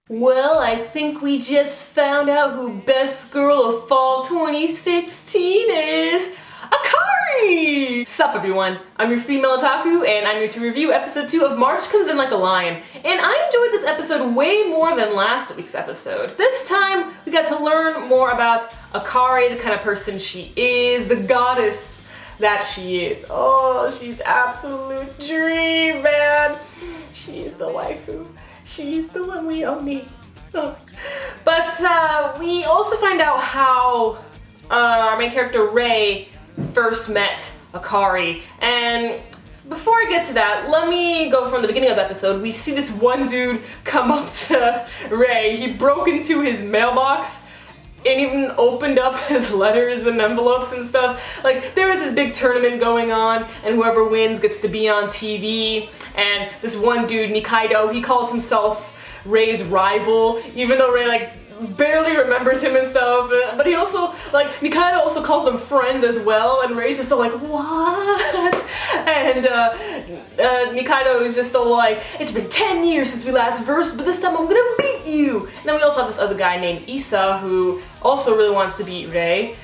Well, I think we just found out who best girl of fall 2016 is. Akari! Sup everyone, I'm your female otaku and I'm here to review episode 2 of March Comes In Like a Lion. And I enjoyed this episode way more than last week's episode. This time we got to learn more about Akari, the kind of person she is, the goddess that she is. Oh, she's absolute dream, man. She is the waifu. She's the one we all need. Oh. But we also find out how our main character Rei first met Akari. And before I get to that, let me go from the beginning of the episode. We see this one dude come up to Rei. He broke into his mailbox and even opened up his letters and envelopes and stuff. Like, there was this big tournament going on, and whoever wins gets to be on TV. And this one dude, Nikaido, he calls himself Rei's rival, even though Rei, barely remembers him and stuff. But he also, Nikaido also calls them friends as well, and Rei's just all what? And Nikaido is just all it's been 10 years since we last versed, but this time I'm gonna beat you! And then we also have this other guy named Issa, who also really wants to beat Rei.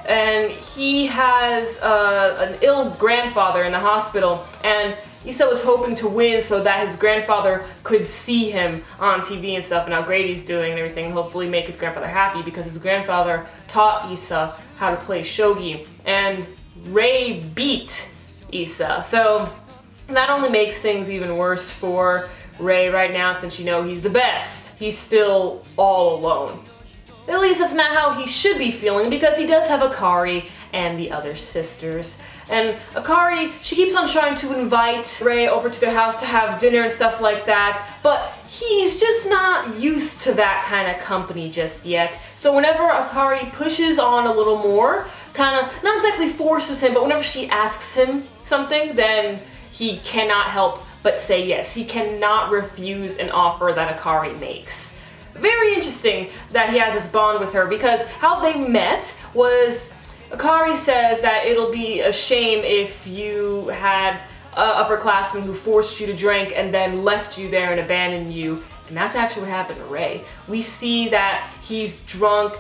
And he has an ill grandfather in the hospital, and Issa was hoping to win so that his grandfather could see him on TV and stuff and how great he's doing and everything, and hopefully make his grandfather happy because his grandfather taught Issa how to play shogi. And Rei beat Issa, so that only makes things even worse for Rei right now, since he's the best. He's still all alone. At least that's not how he should be feeling, because he does have Akari and the other sisters. And Akari, she keeps on trying to invite Rei over to their house to have dinner and stuff like that, but he's just not used to that kind of company just yet. So whenever Akari pushes on a little more, kind of, not exactly forces him, but whenever she asks him something, then he cannot help but say yes. He cannot refuse an offer that Akari makes. Very interesting that he has this bond with her, because how they met was Akari says that it'll be a shame if you had an upperclassman who forced you to drink and then left you there and abandoned you. And that's actually what happened to Rei. We see that he's drunk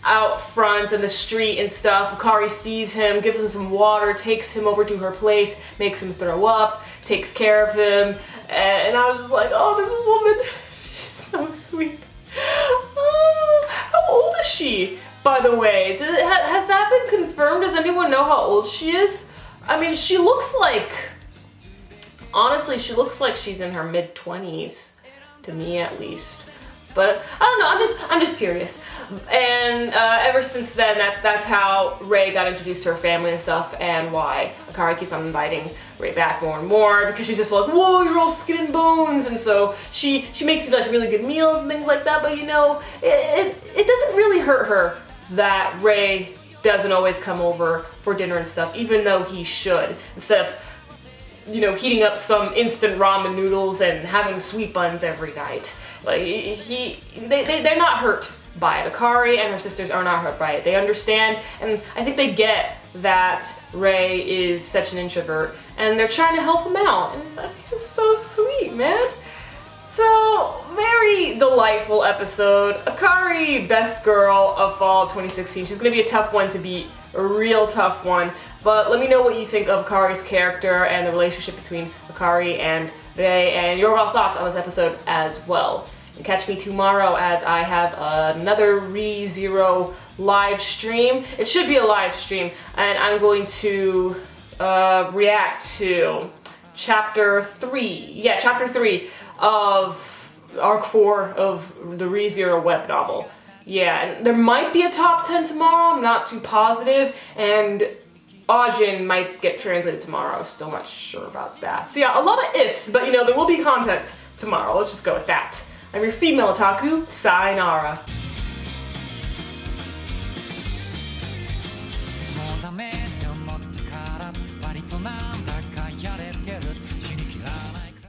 out front in the street and stuff. Akari sees him, gives him some water, takes him over to her place, makes him throw up, takes care of him. And I was just like, oh, this woman, she's so sweet. Oh, how old is she, by the way? Has that been confirmed? Does anyone know how old she is? I mean, she looks like, honestly, she looks like she's in her mid-20s, to me at least. But I don't know, I'm just curious. And ever since then, that's how Rei got introduced to her family and stuff, and why Akari keeps on inviting Rei back more and more, because she's just like, whoa, you're all skin and bones. And so she makes really good meals and things like that, but it doesn't really hurt her that Rei doesn't always come over for dinner and stuff, even though he should. Instead of heating up some instant ramen noodles and having sweet buns every night. They're not hurt by it. Akari and her sisters are not hurt by it. They understand, and I think they get that Rei is such an introvert, and they're trying to help him out, and that's just so sweet, man. So, very delightful episode. Akari, best girl of fall 2016. She's gonna be a tough one to beat, a real tough one. But let me know what you think of Akari's character and the relationship between Akari and Rei, and your overall thoughts on this episode as well. And catch me tomorrow as I have another ReZero live stream. It should be a live stream, and I'm going to react to Chapter 3. Yeah, Chapter 3 of Arc 4 of the ReZero web novel. Yeah, and there might be a top 10 tomorrow, I'm not too positive, and Ajin might get translated tomorrow, still not sure about that. So yeah, a lot of ifs, but there will be content tomorrow, let's just go with that. I'm your female otaku, sayonara.